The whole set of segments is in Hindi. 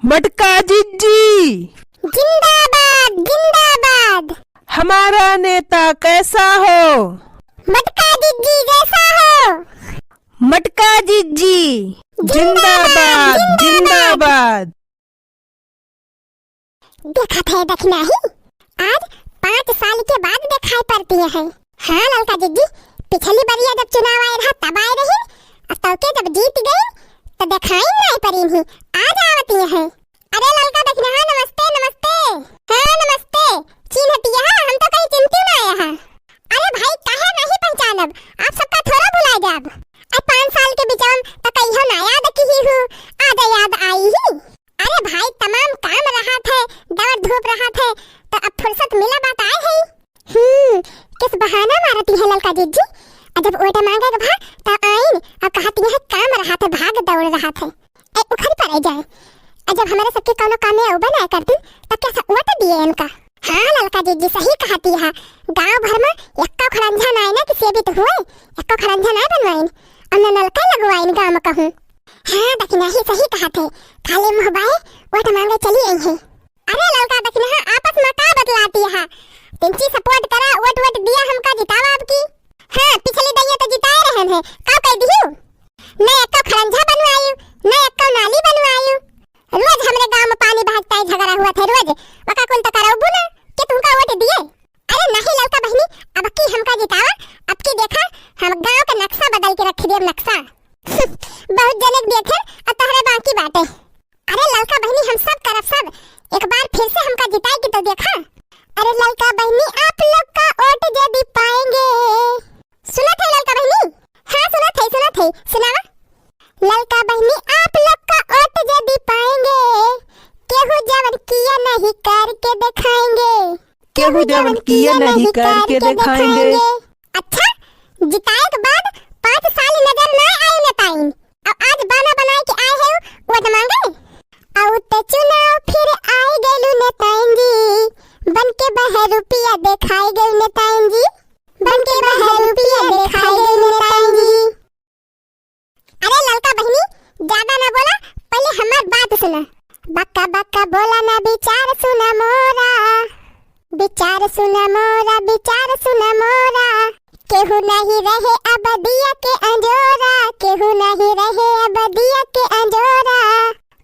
मटका जिज्जी जिंदाबाद जिंदाबाद। हमारा नेता कैसा हो? मटका जिज्जी जैसा हो। मटका जिज्जी जिंदाबाद जिंदाबाद। देखा थे देखना ही आज 5 साल के बाद दिखाई पड़ती है। हाँ ललका जिज्जी, पिछली बार जब चुनाव आए रहा तब आए रही, अब तो के जब जीत गई तो दिखाई नहीं पड़ी ही, आज आवती है। अरे ललका देखना, हाँ नमस्ते नमस्ते। हाँ नमस्ते, चिन्हती है, हम तो कहीं चिंती ना आया है। अरे भाई काहे नहीं पहचानब, आप सबका थोड़ा भुला जाब। अब 5 साल के बिचाम तो कहियो ना याद की ही हूँ, आज याद आई ही। अरे भाई तमाम काम रहा थे, दौड़ धूप रहा थे, तो अब फुर्सत मिला बात आए है। किस बहाना मारती है ललका जिज्जी, जब वोट मांगे के भाग तब आईन और कहती है काम रहा थे, भाग दौड़ रहा थे। ए उखड़ पर जाए, जब हमारे सबके कोनो काम में उबा ना करती तो कैसा वोट दिए इनका। हाँ ललका जिज्जी सही कहती है, गांव भर में एक्का खड़ंजा ना ना किसी भी तो हुए, एक्का खड़ंजा ना बनवाइन और नलका लगवाइन गांव में कहूं। हाँ दखना ही सही कहते, खाली मुंह बाए वोट मांगे चली आई है। अरे ललका दखना, हाँ आपस में का बतलाती है, तिनची सपोर्ट करा, वोट वोट दिया हमका जितावा आपकी। हाँ पिछली दैया तो जिताए रहे हैं, का कह दियो न एक्का खड़ंजा बनवायू न एक्का नाली बनवायू। रोज हमरे गांव में पानी बहता है, झगड़ा हुआ थे रोज, वका कुल तो कराऊ ना कि तुमका वोट दिए। अरे नहीं ललका बहनी, अब की हमका जितावा, अब की देखा हम गांव का नक्शा बदल के रख दिए, नक्शा बहुत जने देखे और तहरे बाकी बाटे। अरे ललका बहनी हम सब करब सब, एक बार फिर से हमका जिताएगी तो देखा। अरे ललका बहनी आप लोग का वोट यदि पाएंगे, सुना थे ललका बहनी? हाँ सुना थे सुनावा। ललका बहनी आप लोग का वोट यदि पाएंगे, केहू जवन किया नहीं करके दिखाएंगे, केहू जवन किया नहीं करके दिखाएंगे। अच्छा जिताए के बाद 5 साल नजर ना आए नेताइन, अब आज बाना बनाए के आए हैं वोट मांगे। और ते चुनाव फिर आए गेलू नेताइन जी, बन के बहर रुपया दिखाई गए नेताइन जी, बन के बहर रुपया दिखाई गए नेताइन जी। अरे ललका बहनी ज्यादा ना बोला, पहले हमार बात सुना। बक्का बक्का बोला ना, विचार सुना मोरा, विचार सुना मोरा, विचार सुना मोरा। केहू नहीं रहे अबदिया के अंजोरा, केहू नहीं रहे अबदिया के अंजोरा।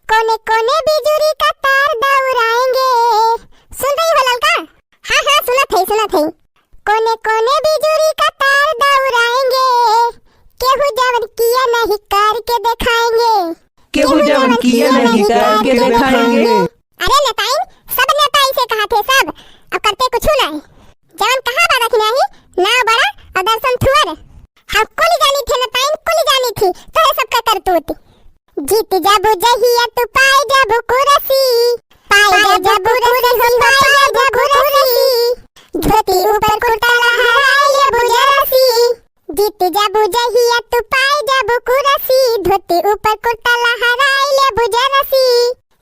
कोने कोने बिजुरी का तार दौड़ाएंगे, सुन रही हो ललका? हाँ हाँ सुना थे। कोने कोने बिजुरी का तार दौड़ाएंगे, केहू जवन किया नहीं करके दिखाएंगे, केहू जवन किया नहीं करके दिखाएंगे। अरे नेताइन सब नेता इसे कहा थे सब, अब करते कुछ नहीं। जवन कहा बात नहीं, ना बड़ा और दर्शन थुअर, हम कुल जानी थे नेताइन, कुल जानी थी तो सबका करतूत। जीत जाबू जहिया तू पाए जाबू कुरसी, पाए जाबू कुरसी, पाए जाबू कुरसी। धोती ऊपर कुर्ता लहराए बुजरसी, जीत जाबू जहिया तू पाए जाबू कुरसी, धोती ऊपर कुर्ता लहराए बुजरसी।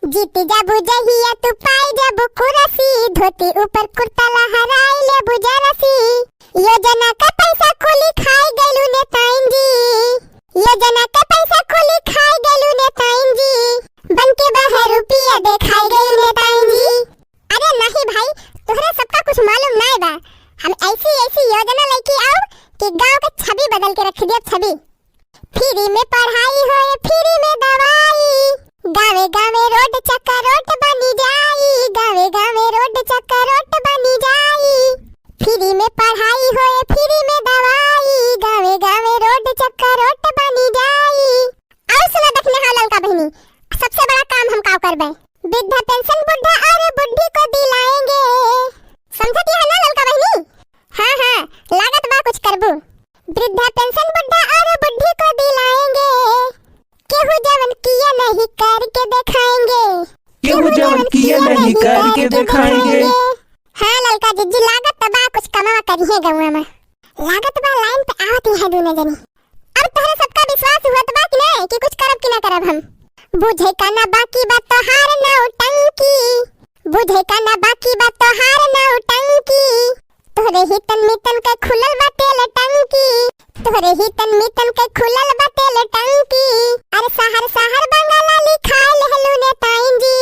जीत जाबू जहिया तू पाए जाबू कुरसी, धोती ऊपर कुर्ता लहराए बुजरसी। योजना का पैसा खोली खाए गलू नेताइन जी, योजना का पैसा खोली खाए गलू नेताइन जी, बन के बहर रुपया दिखाई गए नेताइन जी। अरे नहीं भाई, तुहरे सबका कुछ मालूम नहीं बा, हम ऐसी ऐसी योजना लेके आओ कि गांव का छवि बदल के रख दिया, छवि। फ्री में पढ़ाई होए, फ्री में दवाई, गावे गावे रोड चक्का रोड बनी जाई, गावे गावे रोड चक्का रोड बनी जाई। फ्री में पढ़ाई होए, फ्री में दवाई, गावे गावे रोड चक्का रोड बनी जाई। और सुना दखना हाँ ललका बहनी, सबसे बड़ा काम हम का करबे, वृद्धा पेंशन बुढ़ा और बुढ़ी को दिलाएंगे, समझती है ना ललका बहनी? हाँ हाँ लागत बा कुछ करबू, वृद्धा पेंशन बुढ़ा और बुढ़ी को दिलाएंगे, केहू जवन किया नहीं करके दिखाएंगे, केहू जवन किया नहीं करके दिखाएंगे। हाँ ललका जिज्जी लागत बा कुछ कमावा करिए गाँव में, लागत बा लाइन पे आवती है दोनों जनी। अब तोहरा सबका विश्वास हुआ बा कि नहीं कि कुछ करब कि ना करब हम? बुझे का ना बाकी बात तो हार ना उटंकी, बुझे का ना बाकी बात तो हार ना उटंकी। तोहरे ही तन मितन के खुलल बाटे लटंकी, तोहरे ही तन मितन के खुलल बाटे लटंकी। अरे सहर सहर बंगाला लिखाए लहलू नेताइन जी,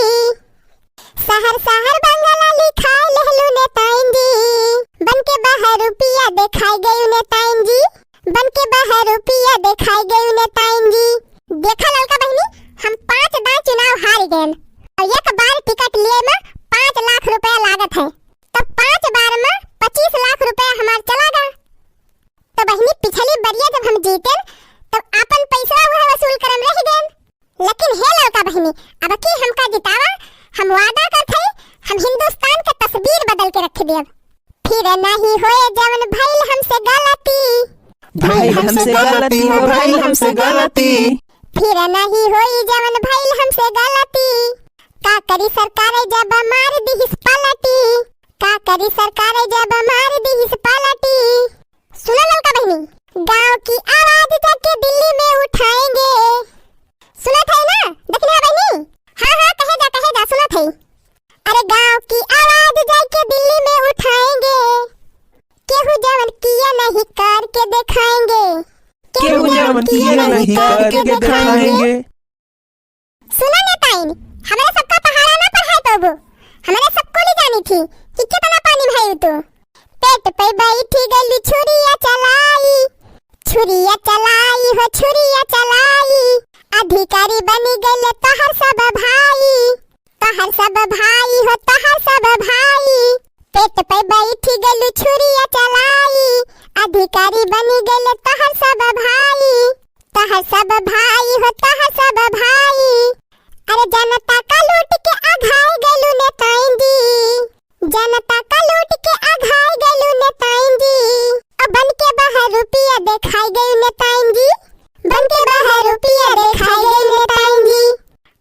लेकिन हे लड़का बहनी, अब की हमका जितावा, हम वादा करते हम हिंदुस्तान के तस्वीर बदल के रख देब। फिर नहीं होए जवन भइल हमसे गलती, भाई हमसे गलती हो भाई हमसे गलती। फिर नहीं होई जवन भइल हमसे गलती। का करी सरकार जब मार दिहिस पलटी, का करी सरकार जब मार दिहिस पलटी। सुनो लड़का बहनी, गांव की आवाज जाके दिल्ली में उठाएंगे। सुना था ना देखना बहनी? हाँ हाँ कहे जा सुना था। अरे गांव की आवाज जाके दिल्ली में उठाएंगे, केहू जवन किया नहीं करके दिखाएंगे, केहू जवन किया नहीं करके दिखाएंगे। सुना नेताइन, हमारे सबका पहाड़ा ना पढ़ाए तो वो हमारे सबको नहीं जानी थी कि कितना पानी भाई तो। पेट पे बैठी गली छुरिया चलाई, छुरिया चलाई हो छुरिया चलाई। अधिकारी बनी गए तोहर सब भाई, तोहर सब भाई हो तोहर सब भाई। पेट पे बैठी गली छुरिया चलाई, अधिकारी बनी गए तोहर सब भाई, तोहर सब भाई हो तोहर सब भाई। अरे जनता का लूट के आघाई गलू नेताइंदी, जनता का लूट के आघाई गलू नेताइंदी। अब बन के बाहर रुपया दिखाई गई नेताइंदी, बन के बाहर रुपया दिखाई गई नेताइंदी।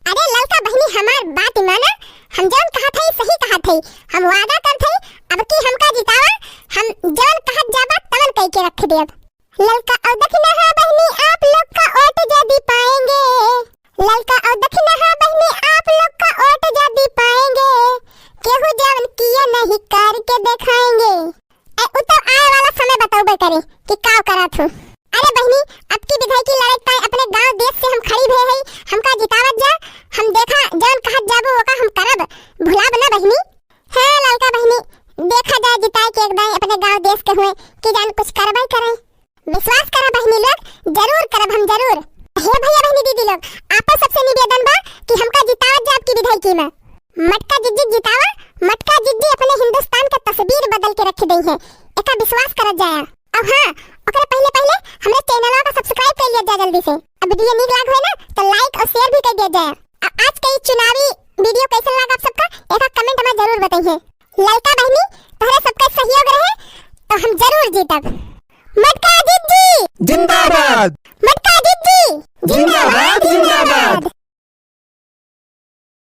अरे लड़का बहनी हमार बात माना, हम जौन कहा थे सही कहा थे, हम वादा कर थे अब की हमका जितावा, हम जौन कहत जाबा तवन कह के रख देब। लड़का और दखना है बहनी आप लोग का वोट जदी पाएंगे, लड़का और दखना है बहनी आप लोग का वोट जदी पाएंगे, केहू जवन किया नहीं करके दिखाएंगे। उतर आए वाला समय बताओ करे कि का करत हो। अरे बहनी अब की विधायक की लड़ाई पाए अपने गांव देश से हम खड़ी भे है, हमका जितावत जा, हम देखा जौन कहत जाबो ओका हम करब, भुलाब ना बहनी। हां लड़का बहनी देखा जाए जिताए के एकदम अपने गांव देश के हुए कि जान कुछ करबे करें, विश्वास करा बहनी लोग, जरूर करब हम जरूर। हे भैया बहनी दीदी लोग, आपस सबसे निवेदन बा कि हमका जितावत जा आपकी विधायकी में। मटका जिज्जी जितावा, मटका जिज्जी अपने हिंदुस्तान का तस्वीर बदल के रख दी है, एका विश्वास करत जाया। अब हां ओकरे पहले हमरे चैनलवा का सब्सक्राइब कर लिया जाए जल्दी से। अब वीडियो नीक लाग होए ना तो लाइक और शेयर भी कर दिया जाए। अब आज के चुनावी वीडियो कैसा लगा आप सबका एका कमेंट में जरूर बताइए। लड़का बहनी तोहरे सबका सहयोग रहे तो हम जरूर जीतब। मटका जिज्जी जिंदाबाद, मटका जिज्जी जिंदाबाद जिंदाबाद।